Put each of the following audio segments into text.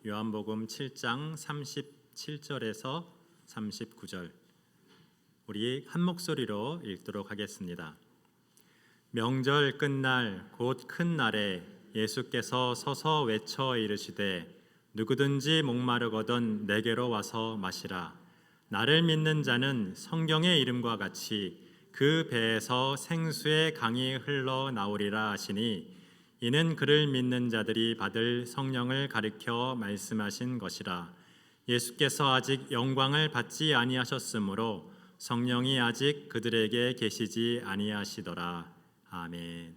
요한복음 7장 37절에서 39절 우리 한 목소리로 읽도록 하겠습니다. 명절 끝날 곧 큰 날에 예수께서 서서 외쳐 이르시되 누구든지 목마르거든 내게로 와서 마시라. 나를 믿는 자는 성경의 이름과 같이 그 배에서 생수의 강이 흘러 나오리라 하시니 이는 그를 믿는 자들이 받을 성령을 가리켜 말씀하신 것이라. 예수께서 아직 영광을 받지 아니하셨으므로 성령이 아직 그들에게 계시지 아니하시더라. 아멘.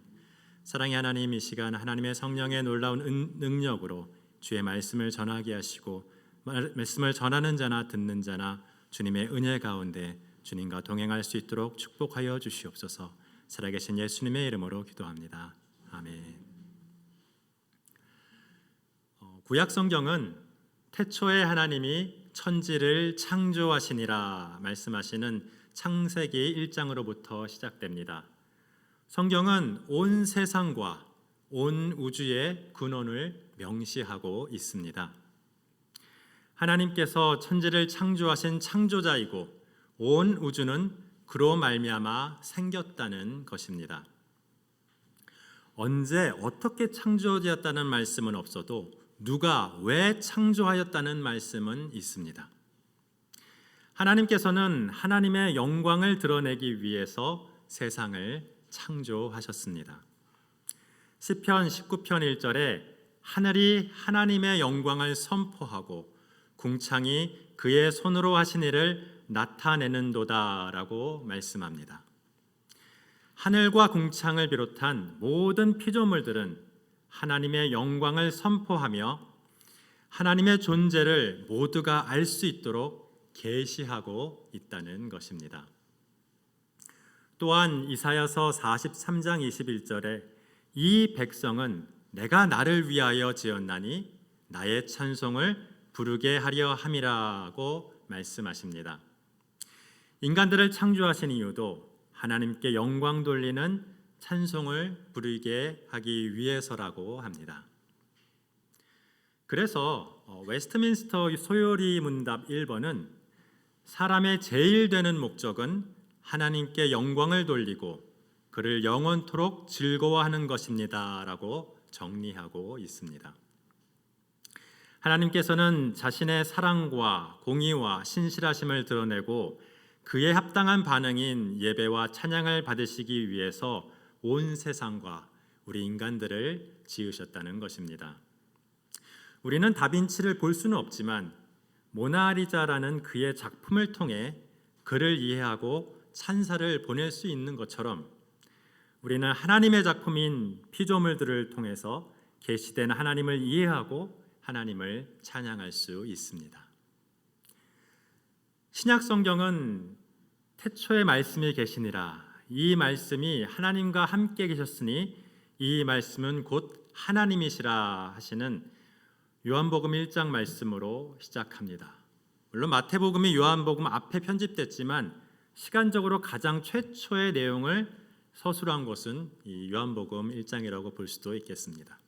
사랑의 하나님, 이 시간 하나님의 성령의 놀라운 능력으로 주의 말씀을 전하게 하시고 말씀을 전하는 자나 듣는 자나 주님의 은혜 가운데 주님과 동행할 수 있도록 축복하여 주시옵소서. 살아계신 예수님의 이름으로 기도합니다. 아멘. 구약 성경은 태초에 하나님이 천지를 창조하시니라 말씀하시는 창세기 1장으로부터 시작됩니다. 성경은 온 세상과 온 우주의 근원을 명시하고 있습니다. 하나님께서 천지를 창조하신 창조자이고 온 우주는 그로 말미암아 생겼다는 것입니다. 언제 어떻게 창조되었다는 말씀은 없어도 누가 왜 창조하였다는 말씀은 있습니다. 하나님께서는 하나님의 영광을 드러내기 위해서 세상을 창조하셨습니다. 시편 19편 1절에 하늘이 하나님의 영광을 선포하고 궁창이 그의 손으로 하신 일을 나타내는도다라고 말씀합니다. 하늘과 궁창을 비롯한 모든 피조물들은 하나님의 영광을 선포하며 하나님의 존재를 모두가 알 수 있도록 계시하고 있다는 것입니다. 또한 이사야서 43장 21절에 이 백성은 내가 나를 위하여 지었나니 나의 찬송을 부르게 하려 함이라고 말씀하십니다. 인간들을 창조하신 이유도 하나님께 영광 돌리는 찬송을 부르게 하기 위해서라고 합니다. 그래서 웨스트민스터 소요리 문답 1번은 사람의 제일 되는 목적은 하나님께 영광을 돌리고 그를 영원토록 즐거워하는 것입니다 라고 정리하고 있습니다. 하나님께서는 자신의 사랑과 공의와 신실하심을 드러내고 그에 합당한 반응인 예배와 찬양을 받으시기 위해서 온 세상과 우리 인간들을 지으셨다는 것입니다. 우리는 다빈치를 볼 수는 없지만 모나리자라는 그의 작품을 통해 그를 이해하고 찬사를 보낼 수 있는 것처럼 우리는 하나님의 작품인 피조물들을 통해서 계시된 하나님을 이해하고 하나님을 찬양할 수 있습니다. 신약 성경은 태초에 말씀이 계시니라, 이 말씀이 하나님과 함께 계셨으니 이 말씀은 곧 하나님이시라 하시는 요한복음 1장 말씀으로 시작합니다. 물론 마태복음이 요한복음 앞에 편집됐지만 시간적으로 가장 최초의 내용을 서술한 것은 이 요한복음 1장이라고 볼 수도 있겠습니다.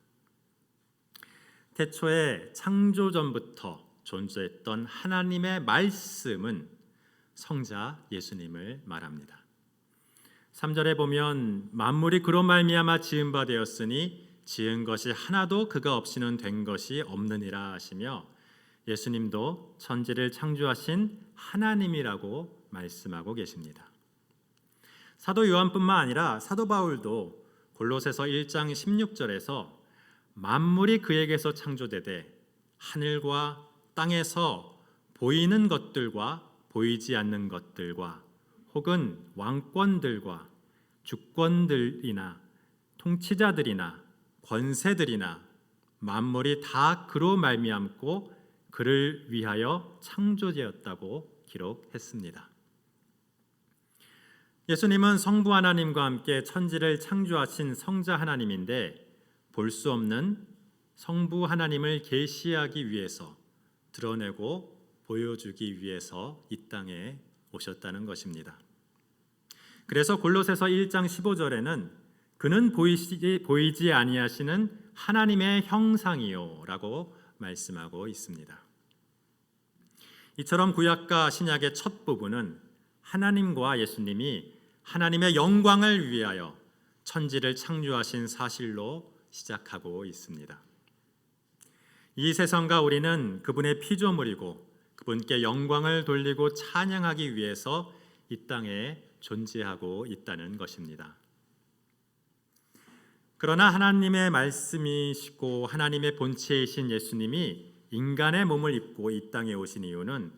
태초에 창조 전부터 존재했던 하나님의 말씀은 성자 예수님을 말합니다. 3절에 보면 만물이 그로 말미암아 지은 바 되었으니 지은 것이 하나도 그가 없이는 된 것이 없느니라 하시며 예수님도 천지를 창조하신 하나님이라고 말씀하고 계십니다. 사도 요한뿐만 아니라 사도 바울도 골로새서 1장 16절에서 만물이 그에게서 창조되되 하늘과 땅에서 보이는 것들과 보이지 않는 것들과 혹은 왕권들과 주권들이나 통치자들이나 권세들이나 만물이 다 그로 말미암고 그를 위하여 창조되었다고 기록했습니다. 예수님은 성부 하나님과 함께 천지를 창조하신 성자 하나님인데 볼 수 없는 성부 하나님을 계시하기 위해서 드러내고 보여주기 위해서 이 땅에 오셨다는 것입니다. 그래서 골로새서 1장 15절에는 그는 보이지 아니하시는 하나님의 형상이요 라고 말씀하고 있습니다. 이처럼 구약과 신약의 첫 부분은 하나님과 예수님이 하나님의 영광을 위하여 천지를 창조하신 사실로 시작하고 있습니다. 이 세상과 우리는 그분의 피조물이고 그분께 영광을 돌리고 찬양하기 위해서 이 땅에 존재하고 있다는 것입니다. 그러나 하나님의 말씀이시고 하나님의 본체이신 예수님이 인간의 몸을 입고 이 땅에 오신 이유는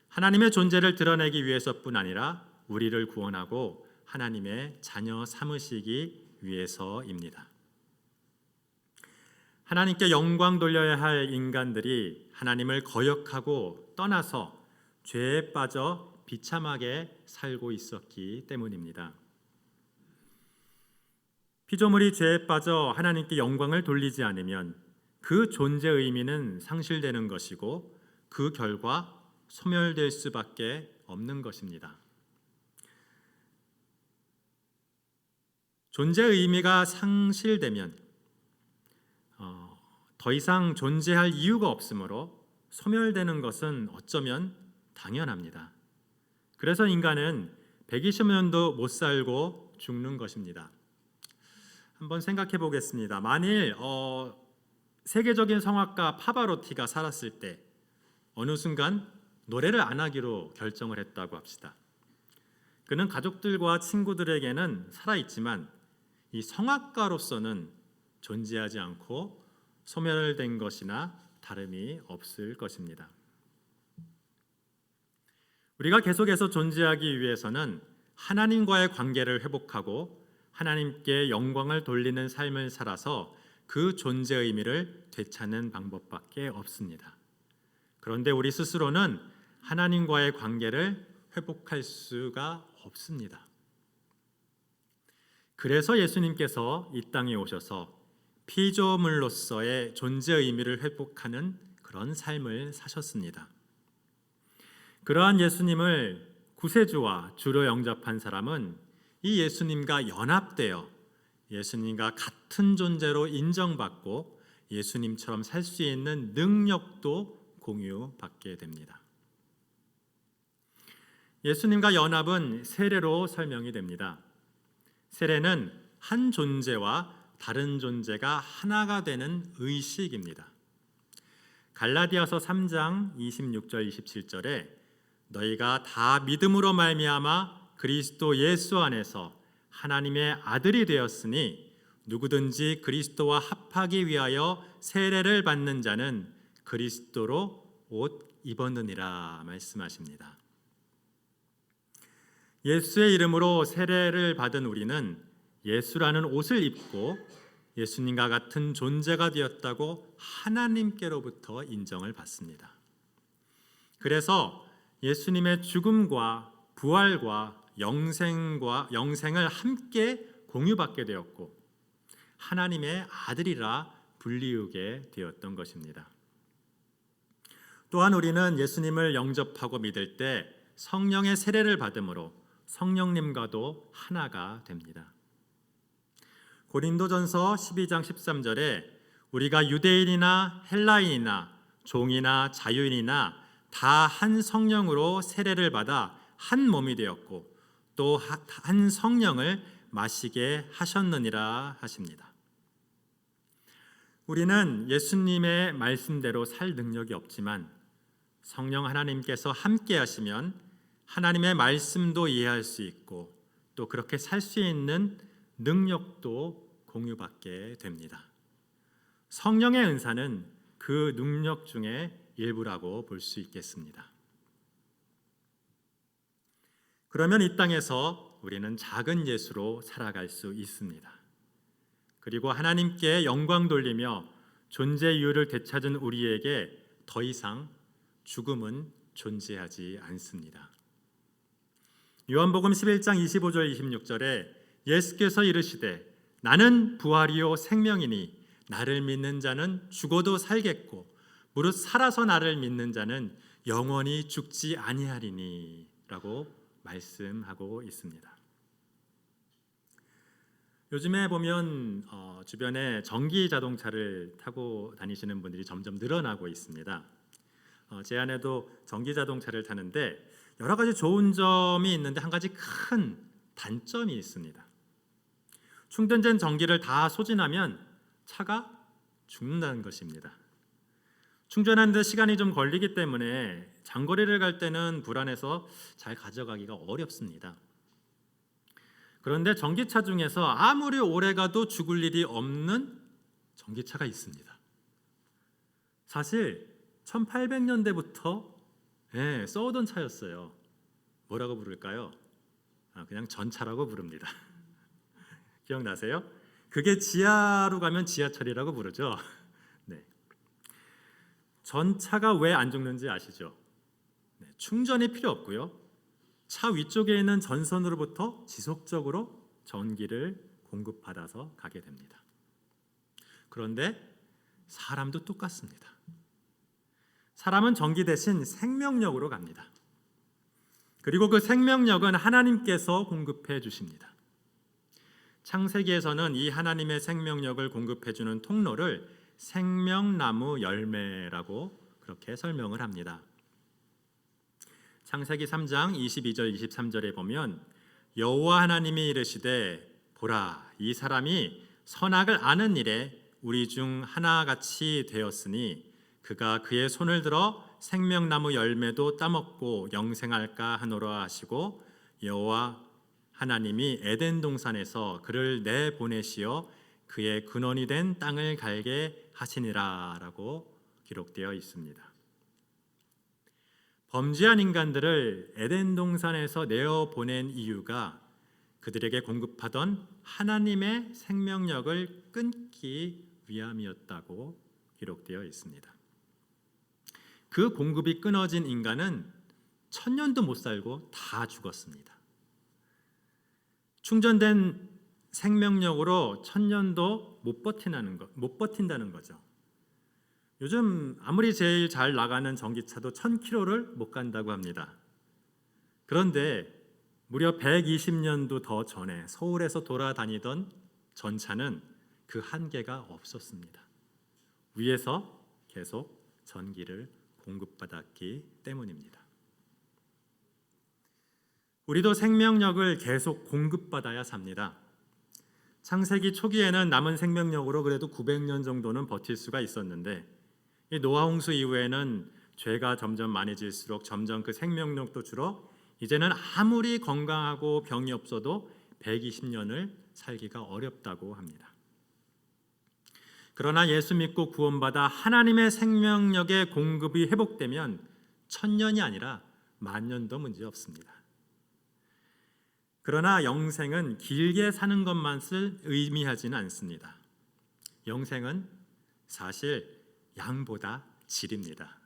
하나님의 존재를 드러내기 위해서뿐 아니라 우리를 구원하고 하나님의 자녀 삼으시기 위해서입니다. 하나님께 영광 돌려야 할 인간들이 하나님을 거역하고 떠나서 죄에 빠져 비참하게 살고 있었기 때문입니다. 피조물이 죄에 빠져 하나님께 영광을 돌리지 않으면 그 존재의 의미는 상실되는 것이고 그 결과 소멸될 수밖에 없는 것입니다. 존재의 의미가 상실되면 더 이상 존재할 이유가 없으므로 소멸되는 것은 어쩌면 당연합니다. 그래서 인간은 120년도 못 살고 죽는 것입니다. 한번 생각해 보겠습니다. 만일 세계적인 성악가 파바로티가 살았을 때 어느 순간 노래를 안 하기로 결정을 했다고 합시다. 그는 가족들과 친구들에게는 살아있지만 이 성악가로서는 존재하지 않고 소멸된 것이나 다름이 없을 것입니다. 우리가 계속해서 존재하기 위해서는 하나님과의 관계를 회복하고 하나님께 영광을 돌리는 삶을 살아서 그 존재의 의미를 되찾는 방법밖에 없습니다. 그런데 우리 스스로는 하나님과의 관계를 회복할 수가 없습니다. 그래서 예수님께서 이 땅에 오셔서 피조물로서의 존재의 의미를 회복하는 그런 삶을 사셨습니다. 그러한 예수님을 구세주와 주로 영접한 사람은 이 예수님과 연합되어 예수님과 같은 존재로 인정받고 예수님처럼 살 수 있는 능력도 공유받게 됩니다. 예수님과 연합은 세례로 설명이 됩니다. 세례는 한 존재와 다른 존재가 하나가 되는 의식입니다. 갈라디아서 3장 26절 27절에 너희가 다 믿음으로 말미암아 그리스도 예수 안에서 하나님의 아들이 되었으니 누구든지 그리스도와 합하기 위하여 세례를 받는 자는 그리스도로 옷 입었느니라 말씀하십니다. 예수의 이름으로 세례를 받은 우리는 예수라는 옷을 입고 예수님과 같은 존재가 되었다고 하나님께로부터 인정을 받습니다. 그래서 예수님의 죽음과 부활과 영생을 함께 공유받게 되었고 하나님의 아들이라 불리우게 되었던 것입니다. 또한 우리는 예수님을 영접하고 믿을 때 성령의 세례를 받음으로 성령님과도 하나가 됩니다. 고린도전서 12장 13절에 우리가 유대인이나 헬라인이나 종이나 자유인이나 다 한 성령으로 세례를 받아 한 몸이 되었고 또 한 성령을 마시게 하셨느니라 하십니다. 우리는 예수님의 말씀대로 살 능력이 없지만 성령 하나님께서 함께 하시면 하나님의 말씀도 이해할 수 있고 또 그렇게 살 수 있는 능력도 공유받게 됩니다. 성령의 은사는 그 능력 중에 일부라고 볼 수 있겠습니다. 그러면 이 땅에서 우리는 작은 예수로 살아갈 수 있습니다. 그리고 하나님께 영광 돌리며 존재 이유를 되찾은 우리에게 더 이상 죽음은 존재하지 않습니다. 요한복음 11장 25절 26절에 예수께서 이르시되 나는 부활이요 생명이니 나를 믿는 자는 죽어도 살겠고 무릇 살아서 나를 믿는 자는 영원히 죽지 아니하리니 라고 말씀하고 있습니다. 요즘에 보면 주변에 전기 자동차를 타고 다니시는 분들이 점점 늘어나고 있습니다. 제 아내도 전기 자동차를 타는데 여러 가지 좋은 점이 있는데 한 가지 큰 단점이 있습니다. 충전된 전기를 다 소진하면 차가 죽는다는 것입니다. 충전하는데 시간이 좀 걸리기 때문에 장거리를 갈 때는 불안해서 잘 가져가기가 어렵습니다. 그런데 전기차 중에서 아무리 오래 가도 죽을 일이 없는 전기차가 있습니다. 사실 1800년대부터 써오던 차였어요. 뭐라고 부를까요? 그냥 전차라고 부릅니다. 기억나세요? 그게 지하로 가면 지하철이라고 부르죠. 네. 전차가 왜 안 죽는지 아시죠? 충전이 필요 없고요. 차 위쪽에 있는 전선으로부터 지속적으로 전기를 공급받아서 가게 됩니다. 그런데 사람도 똑같습니다. 사람은 전기 대신 생명력으로 갑니다. 그리고 그 생명력은 하나님께서 공급해 주십니다. 창세기에서는 이 하나님의 생명력을 공급해 주는 통로를 생명나무 열매라고 그렇게 설명을 합니다. 창세기 3장 22절 23절에 보면 여호와 하나님이 이르시되 보라 이 사람이 선악을 아는 일에 우리 중 하나같이 되었으니 그가 그의 손을 들어 생명나무 열매도 따먹고 영생할까 하노라 하시고 여호와 하나님이 에덴 동산에서 그를 내보내시어 그의 근원이 된 땅을 갈게 하시니라라고 기록되어 있습니다. 범죄한 인간들을 에덴 동산에서 내어 보낸 이유가 그들에게 공급하던 하나님의 생명력을 끊기 위함이었다고 기록되어 있습니다. 그 공급이 끊어진 인간은 1000년도 못 살고 다 죽었습니다. 충전된 생명력으로 1000년도 못 버틴다는 거죠. 요즘 아무리 제일 잘 나가는 전기차도 1000km를 못 간다고 합니다. 그런데 무려 120년도 더 전에 서울에서 돌아다니던 전차는 그 한계가 없었습니다. 위에서 계속 전기를 공급받았기 때문입니다. 우리도 생명력을 계속 공급받아야 삽니다. 창세기 초기에는 남은 생명력으로 그래도 900년 정도는 버틸 수가 있었는데 이 노아 홍수 이후에는 죄가 점점 많아질수록 점점 그 생명력도 줄어 이제는 아무리 건강하고 병이 없어도 120년을 살기가 어렵다고 합니다. 그러나 예수 믿고 구원받아 하나님의 생명력의 공급이 회복되면 1000년이 아니라 10,000년도 문제 없습니다. 그러나 영생은 길게 사는 것만을 의미하지는 않습니다. 영생은 사실 양보다 질입니다.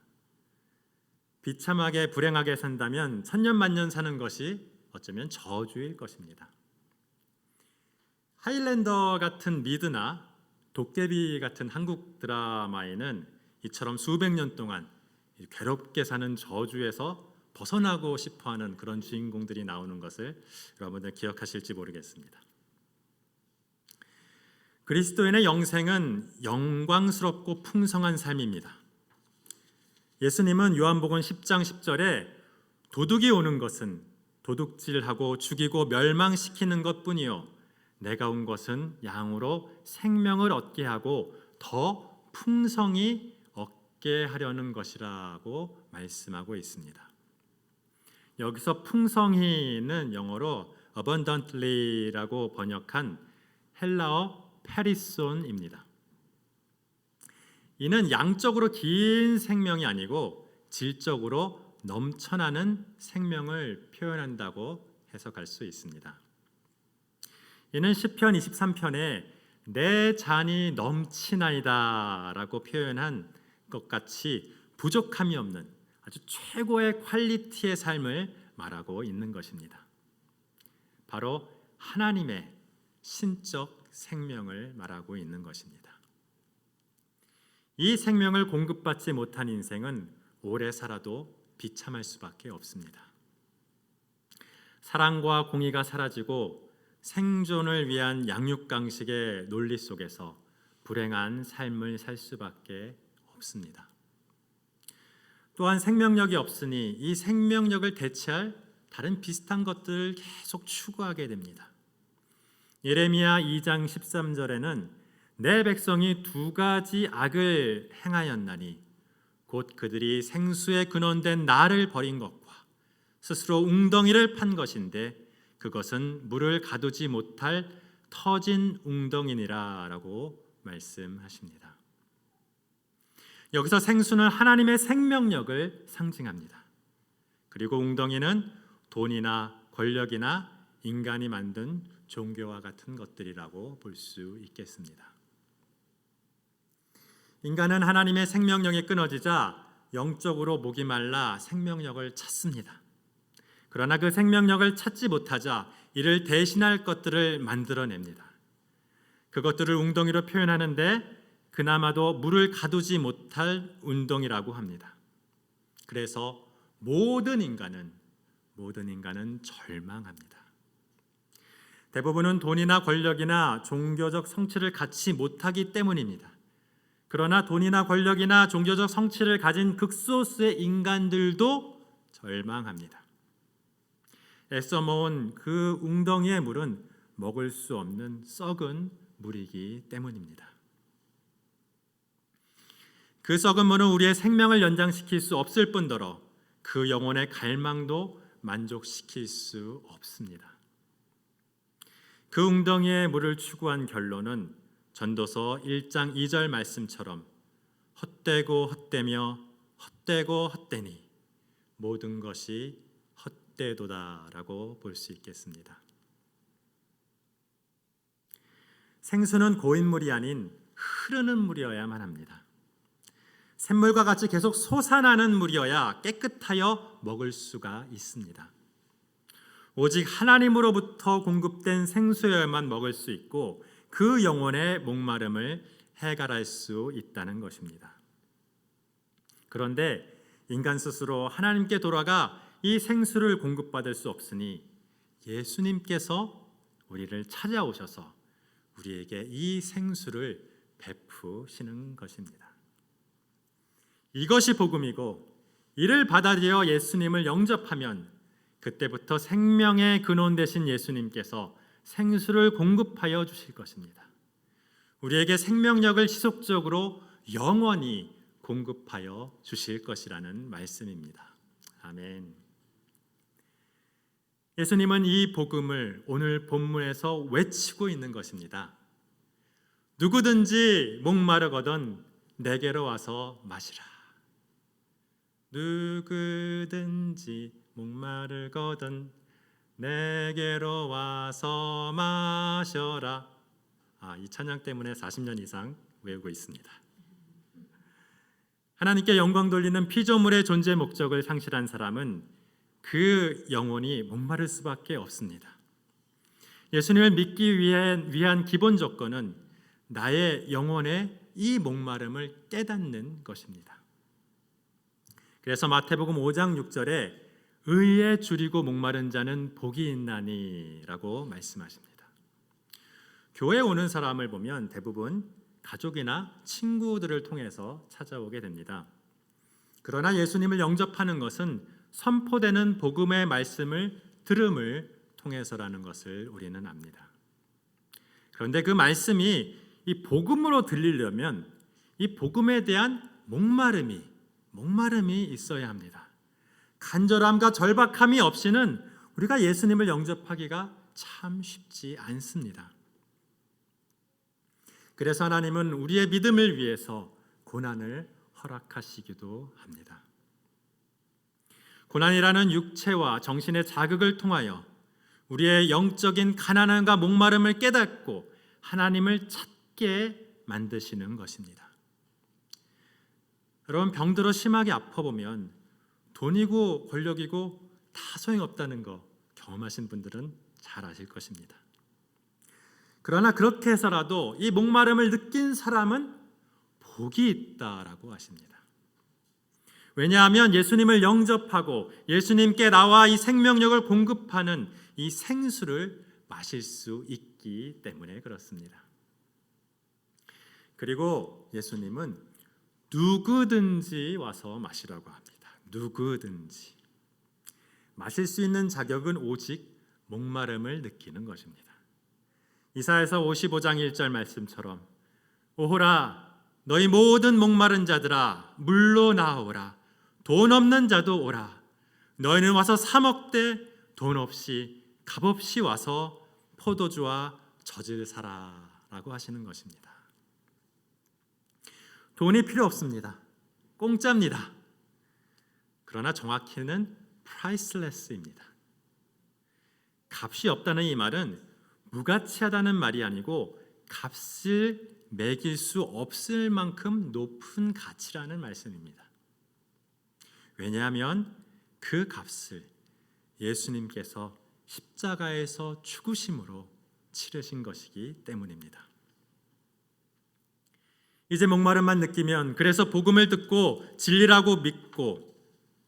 비참하게 불행하게 산다면 1000년 만년 사는 것이 어쩌면 저주일 것입니다. 하일랜더 같은 미드나 도깨비 같은 한국 드라마에는 이처럼 수백 년 동안 괴롭게 사는 저주에서 벗어나고 싶어하는 그런 주인공들이 나오는 것을 여러분들 기억하실지 모르겠습니다. 그리스도인의 영생은 영광스럽고 풍성한 삶입니다. 예수님은 요한복음 10장 10절에 도둑이 오는 것은 도둑질하고 죽이고 멸망시키는 것뿐이요 내가 온 것은 양으로 생명을 얻게 하고 더 풍성히 얻게 하려는 것이라고 말씀하고 있습니다. 여기서 풍성히는 영어로 abundantly라고 번역한 헬라어 페리손입니다. 이는 양적으로 긴 생명이 아니고 질적으로 넘쳐나는 생명을 표현한다고 해석할 수 있습니다. 이는 시편 23편에 내 잔이 넘치나이다 라고 표현한 것 같이 부족함이 없는 아주 최고의 퀄리티의 삶을 말하고 있는 것입니다. 바로 하나님의 신적 생명을 말하고 있는 것입니다. 이 생명을 공급받지 못한 인생은 오래 살아도 비참할 수밖에 없습니다. 사랑과 공의가 사라지고 생존을 위한 양육강식의 논리 속에서 불행한 삶을 살 수밖에 없습니다. 또한 생명력이 없으니 이 생명력을 대체할 다른 비슷한 것들을 계속 추구하게 됩니다. 예레미야 2장 13절에는 내 백성이 두 가지 악을 행하였나니 곧 그들이 생수의 근원된 나를 버린 것과 스스로 웅덩이를 판 것인데 그것은 물을 가두지 못할 터진 웅덩이니라 라고 말씀하십니다. 여기서 생수는 하나님의 생명력을 상징합니다. 그리고 웅덩이는 돈이나 권력이나 인간이 만든 종교와 같은 것들이라고 볼 수 있겠습니다. 인간은 하나님의 생명력이 끊어지자 영적으로 목이 말라 생명력을 찾습니다. 그러나 그 생명력을 찾지 못하자 이를 대신할 것들을 만들어냅니다. 그것들을 웅덩이로 표현하는데 그나마도 물을 가두지 못할 웅덩이라고 합니다. 그래서 모든 인간은 절망합니다. 대부분은 돈이나 권력이나 종교적 성취를 갖지 못하기 때문입니다. 그러나 돈이나 권력이나 종교적 성취를 가진 극소수의 인간들도 절망합니다. 애써 모은 그 웅덩이의 물은 먹을 수 없는 썩은 물이기 때문입니다. 그 썩은 물은 우리의 생명을 연장시킬 수 없을 뿐더러 그 영혼의 갈망도 만족시킬 수 없습니다. 그 웅덩이의 물을 추구한 결론은 전도서 1장 2절 말씀처럼 헛되고 헛되며 헛되고 헛되니 모든 것이 헛되도다라고 볼 수 있겠습니다. 생수는 고인물이 아닌 흐르는 물이어야만 합니다. 샘물과 같이 계속 솟아나는 물이어야 깨끗하여 먹을 수가 있습니다. 오직 하나님으로부터 공급된 생수여야만 먹을 수 있고 그 영혼의 목마름을 해결할 수 있다는 것입니다. 그런데 인간 스스로 하나님께 돌아가 이 생수를 공급받을 수 없으니 예수님께서 우리를 찾아오셔서 우리에게 이 생수를 베푸시는 것입니다. 이것이 복음이고 이를 받아들여 예수님을 영접하면 그때부터 생명의 근원 되신 예수님께서 생수를 공급하여 주실 것입니다. 우리에게 생명력을 지속적으로 영원히 공급하여 주실 것이라는 말씀입니다. 아멘. 예수님은 이 복음을 오늘 본문에서 외치고 있는 것입니다. 누구든지 목마르거든 내게로 와서 마시라. 누구든지 목마르거든 내게로 와서 마셔라. 이 찬양 때문에 40년 이상 외우고 있습니다. 하나님께 영광 돌리는 피조물의 존재 목적을 상실한 사람은 그 영혼이 목마를 수밖에 없습니다. 예수님을 믿기 위한 기본 조건은 나의 영혼의 이 목마름을 깨닫는 것입니다. 그래서 마태복음 5장 6절에 의에 줄이고 목마른 자는 복이 있나니 라고 말씀하십니다. 교회에 오는 사람을 보면 대부분 가족이나 친구들을 통해서 찾아오게 됩니다. 그러나 예수님을 영접하는 것은 선포되는 복음의 말씀을 들음을 통해서라는 것을 우리는 압니다. 그런데 그 말씀이 이 복음으로 들리려면 이 복음에 대한 목마름이 있어야 합니다. 간절함과 절박함이 없이는 우리가 예수님을 영접하기가 참 쉽지 않습니다. 그래서 하나님은 우리의 믿음을 위해서 고난을 허락하시기도 합니다. 고난이라는 육체와 정신의 자극을 통하여 우리의 영적인 가난함과 목마름을 깨닫고 하나님을 찾게 만드시는 것입니다. 여러분, 병들어 심하게 아파보면 돈이고 권력이고 다 소용없다는 거 경험하신 분들은 잘 아실 것입니다. 그러나 그렇게 해서라도 이 목마름을 느낀 사람은 복이 있다라고 하십니다. 왜냐하면 예수님을 영접하고 예수님께 나와 이 생명력을 공급하는 이 생수를 마실 수 있기 때문에 그렇습니다. 그리고 예수님은 누구든지 와서 마시라고 합니다. 누구든지. 마실 수 있는 자격은 오직 목마름을 느끼는 것입니다. 이사야서 55장 1절 말씀처럼 오호라 너희 모든 목마른 자들아 물로 나오라 돈 없는 자도 오라 너희는 와서 사 먹되 돈 없이 값없이 와서 포도주와 젖을 사라라고 하시는 것입니다. 돈이 필요 없습니다. 공짜입니다. 그러나 정확히는 priceless입니다. 값이 없다는 이 말은 무가치하다는 말이 아니고 값을 매길 수 없을 만큼 높은 가치라는 말씀입니다. 왜냐하면 그 값을 예수님께서 십자가에서 죽으심으로 치르신 것이기 때문입니다. 이제 목마름만 느끼면 그래서 복음을 듣고 진리라고 믿고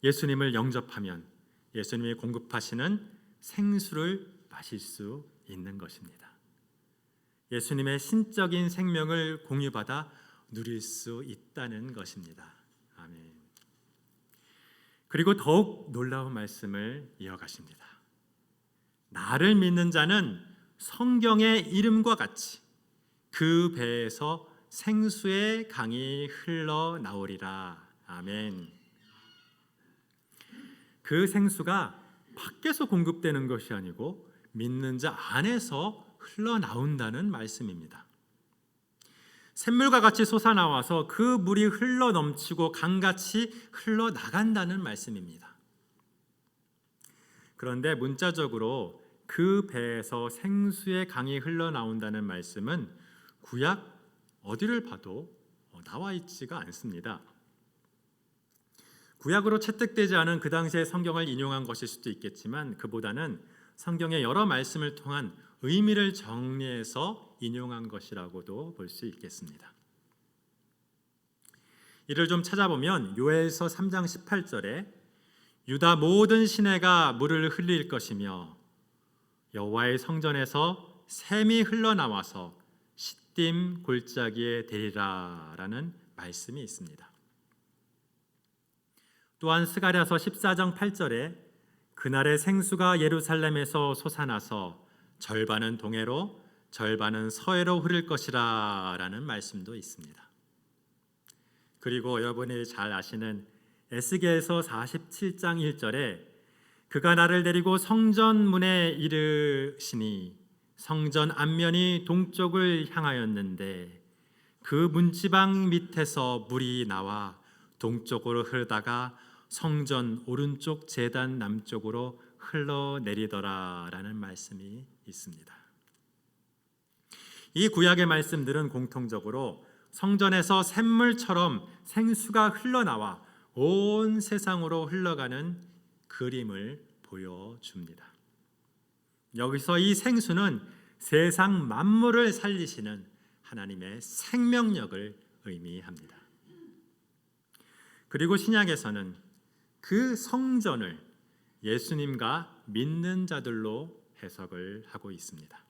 예수님을 영접하면 예수님이 공급하시는 생수를 마실 수 있는 것입니다. 예수님의 신적인 생명을 공유받아 누릴 수 있다는 것입니다. 아멘. 그리고 더욱 놀라운 말씀을 이어가십니다. 나를 믿는 자는 성경의 이름과 같이 그 배에서 생수의 강이 흘러나오리라. 아멘. 그 생수가 밖에서 공급되는 것이 아니고 믿는 자 안에서 흘러나온다는 말씀입니다. 샘물과 같이 솟아나와서 그 물이 흘러넘치고 강같이 흘러나간다는 말씀입니다. 그런데 문자적으로 그 배에서 생수의 강이 흘러나온다는 말씀은 구약 어디를 봐도 나와 있지가 않습니다. 구약으로 채택되지 않은 그 당시의 성경을 인용한 것일 수도 있겠지만 그보다는 성경의 여러 말씀을 통한 의미를 정리해서 인용한 것이라고도 볼 수 있겠습니다. 이를 좀 찾아보면 요엘서 3장 18절에 유다 모든 시내가 물을 흘릴 것이며 여호와의 성전에서 샘이 흘러나와서 시딤 골짜기에 대리라 라는 말씀이 있습니다. 또한 스가랴서 14장 8절에 그날의 생수가 예루살렘에서 솟아나서 절반은 동해로 절반은 서해로 흐를 것이라 라는 말씀도 있습니다. 그리고 여러분이 잘 아시는 에스겔서 47장 1절에 그가 나를 데리고 성전 문에 이르시니 성전 앞면이 동쪽을 향하였는데 그 문지방 밑에서 물이 나와 동쪽으로 흐르다가 성전 오른쪽 제단 남쪽으로 흘러내리더라 라는 말씀이 있습니다. 이 구약의 말씀들은 공통적으로 성전에서 샘물처럼 생수가 흘러나와 온 세상으로 흘러가는 그림을 보여줍니다. 여기서 이 생수는 세상 만물을 살리시는 하나님의 생명력을 의미합니다. 그리고 신약에서는 그 성전을 예수님과 믿는 자들로 해석을 하고 있습니다.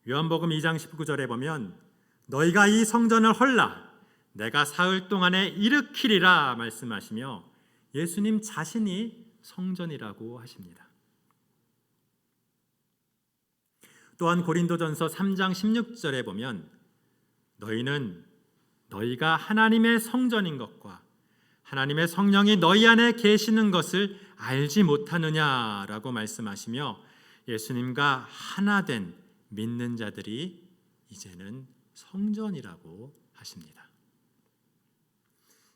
요한복음 2장 19절에 보면 너희가 이 성전을 헐라 내가 사흘 동안에 일으키리라 말씀하시며 예수님 자신이 성전이라고 하십니다. 또한 고린도전서 3장 16절에 보면 너희는 너희가 하나님의 성전인 것과 하나님의 성령이 너희 안에 계시는 것을 알지 못하느냐라고 말씀하시며 예수님과 하나 된 믿는 자들이 이제는 성전이라고 하십니다.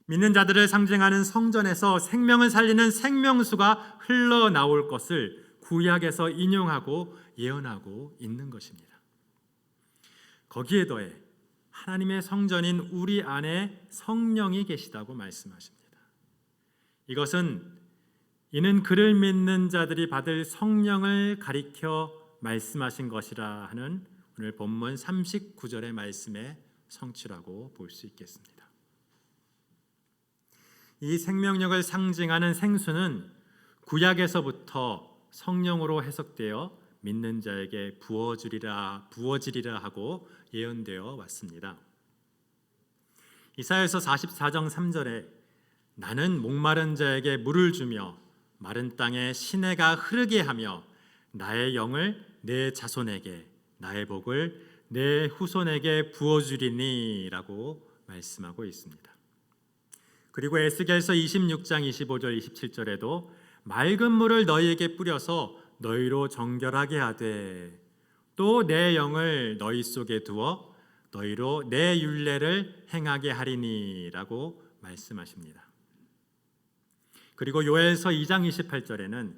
믿는 자들을 상징하는 성전에서 생명을 살리는 생명수가 흘러나올 것을 구약에서 인용하고 예언하고 있는 것입니다. 거기에 더해 하나님의 성전인 우리 안에 성령이 계시다고 말씀하십니다. 이것은 이는 그를 믿는 자들이 받을 성령을 가리켜 말씀하신 것이라 하는 오늘 본문 39절의 말씀의 성취라고 볼 수 있겠습니다. 이 생명력을 상징하는 생수는 구약에서부터 성령으로 해석되어 믿는 자에게 부어지리라 하고 예언되어 왔습니다. 이사야서 44장 3절에 나는 목마른 자에게 물을 주며 마른 땅에 시내가 흐르게 하며 나의 영을 내 자손에게 나의 복을 내 후손에게 부어주리니 라고 말씀하고 있습니다. 그리고 에스겔서 26장 25절 27절에도 맑은 물을 너희에게 뿌려서 너희로 정결하게 하되 또 내 영을 너희 속에 두어 너희로 내 율례를 행하게 하리니 라고 말씀하십니다. 그리고 요엘서 2장 28절에는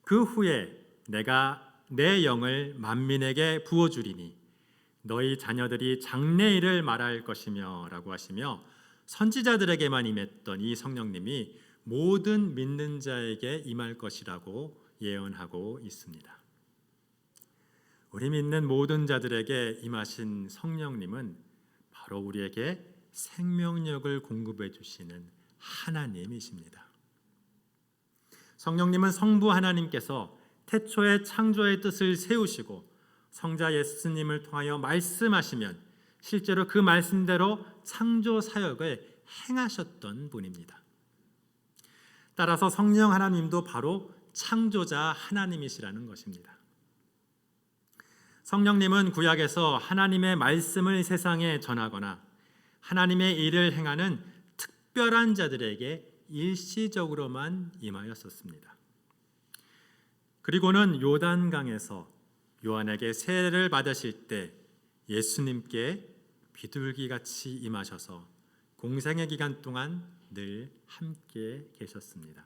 그 후에 내가 내 영을 만민에게 부어주리니 너희 자녀들이 장래일을 말할 것이며 라고 하시며 선지자들에게만 임했던 이 성령님이 모든 믿는 자에게 임할 것이라고 예언하고 있습니다. 우리 믿는 모든 자들에게 임하신 성령님은 바로 우리에게 생명력을 공급해 주시는 하나님이십니다. 성령님은 성부 하나님께서 태초에 창조의 뜻을 세우시고 성자 예수님을 통하여 말씀하시면 실제로 그 말씀대로 창조 사역을 행하셨던 분입니다. 따라서 성령 하나님도 바로 창조자 하나님이시라는 것입니다. 성령님은 구약에서 하나님의 말씀을 세상에 전하거나 하나님의 일을 행하는 특별한 자들에게 일시적으로만 임하였었습니다. 그리고는 요단강에서 요한에게 세례를 받으실 때 예수님께 비둘기같이 임하셔서 공생의 기간 동안 늘 함께 계셨습니다.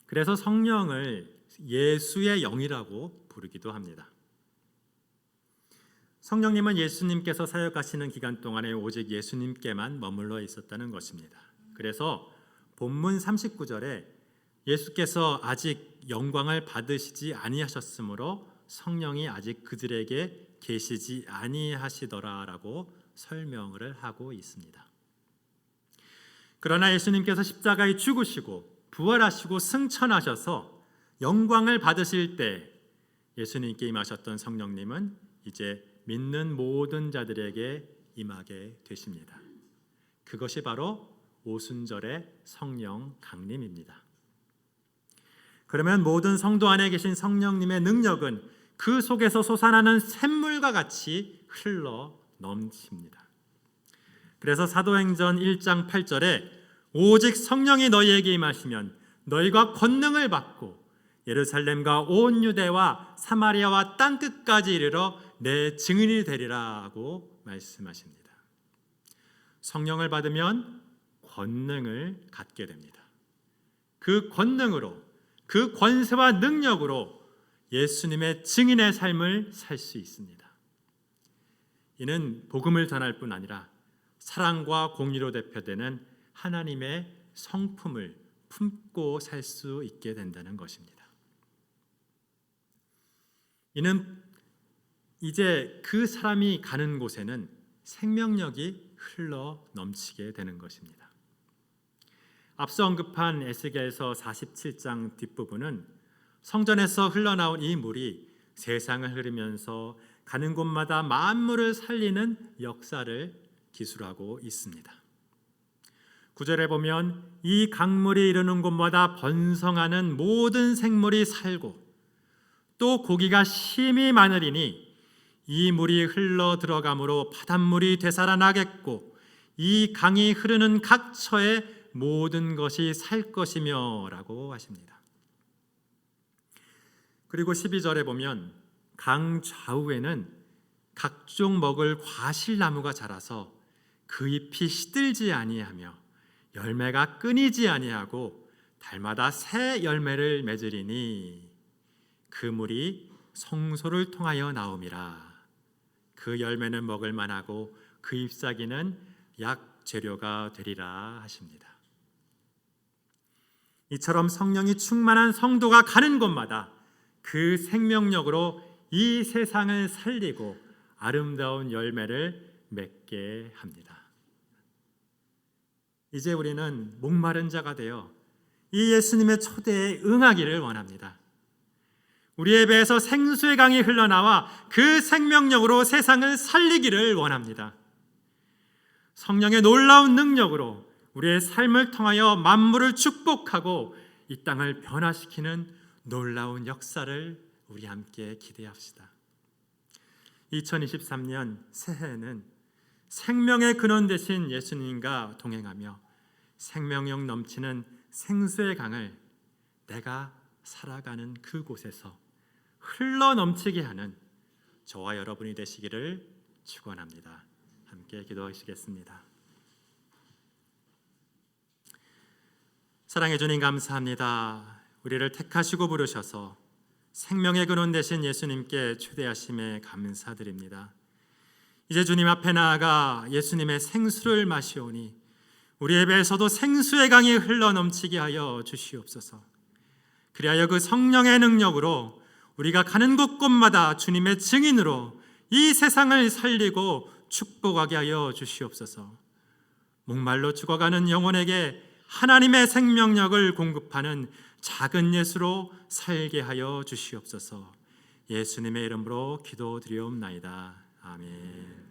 그래서 성령을 예수의 영이라고 부르기도 합니다. 성령님은 예수님께서 사역하시는 기간 동안에 오직 예수님께만 머물러 있었다는 것입니다. 그래서 본문 39절에 예수께서 아직 영광을 받으시지 아니하셨으므로 성령이 아직 그들에게 계시지 아니하시더라라고 설명을 하고 있습니다. 그러나 예수님께서 십자가에 죽으시고 부활하시고 승천하셔서 영광을 받으실 때 예수님께 임하셨던 성령님은 이제 믿는 모든 자들에게 임하게 되십니다. 그것이 바로 오순절의 성령 강림입니다. 그러면 모든 성도 안에 계신 성령님의 능력은 그 속에서 솟아나는 샘물과 같이 흘러 넘칩니다. 그래서 사도행전 1장 8절에 오직 성령이 너희에게 임하시면 너희가 권능을 받고 예루살렘과 온 유대와 사마리아와 땅끝까지 이르러 내 증인이 되리라고 말씀하십니다. 성령을 받으면 권능을 갖게 됩니다. 그 권능으로 그 권세와 능력으로 예수님의 증인의 삶을 살 수 있습니다. 이는 복음을 전할 뿐 아니라 사랑과 공의로 대표되는 하나님의 성품을 품고 살 수 있게 된다는 것입니다. 이는 이제 그 사람이 가는 곳에는 생명력이 흘러 넘치게 되는 것입니다. 앞서 언급한 에스겔서 47장 뒷부분은 성전에서 흘러나온 이 물이 세상을 흐르면서 가는 곳마다 만물을 살리는 역사를 기술하고 있습니다. 9절에 보면 이 강물이 이르는 곳마다 번성하는 모든 생물이 살고 또 고기가 심히 많으리니 이 물이 흘러 들어가므로 바닷물이 되살아나겠고 이 강이 흐르는 각 처에 모든 것이 살 것이며 라고 하십니다. 그리고 12절에 보면 강 좌우에는 각종 먹을 과실나무가 자라서 그 잎이 시들지 아니하며 열매가 끊이지 아니하고 달마다 새 열매를 맺으리니 그 물이 성소를 통하여 나옴이라. 그 열매는 먹을 만하고 그 잎사귀는 약 재료가 되리라 하십니다. 이처럼 성령이 충만한 성도가 가는 곳마다 그 생명력으로 이 세상을 살리고 아름다운 열매를 맺게 합니다. 이제 우리는 목마른 자가 되어 이 예수님의 초대에 응하기를 원합니다. 우리의 배에서 생수의 강이 흘러나와 그 생명력으로 세상을 살리기를 원합니다. 성령의 놀라운 능력으로 우리의 삶을 통하여 만물을 축복하고 이 땅을 변화시키는 놀라운 역사를 우리 함께 기대합시다. 2023년 새해에는 생명의 근원 되신 예수님과 동행하며 생명력 넘치는 생수의 강을 내가 살아가는 그곳에서 흘러 넘치게 하는 저와 여러분이 되시기를 축원합니다. 함께 기도하시겠습니다. 사랑해 주님 감사합니다. 우리를 택하시고 부르셔서 생명의 근원 되신 예수님께 초대하심에 감사드립니다. 이제 주님 앞에 나아가 예수님의 생수를 마시오니 우리의 배에서도 생수의 강이 흘러 넘치게 하여 주시옵소서. 그리하여 그 성령의 능력으로 우리가 가는 곳곳마다 주님의 증인으로 이 세상을 살리고 축복하게 하여 주시옵소서. 목말로 죽어가는 영혼에게 하나님의 생명력을 공급하는 작은 예수로 살게 하여 주시옵소서. 예수님의 이름으로 기도드리옵나이다. 아멘.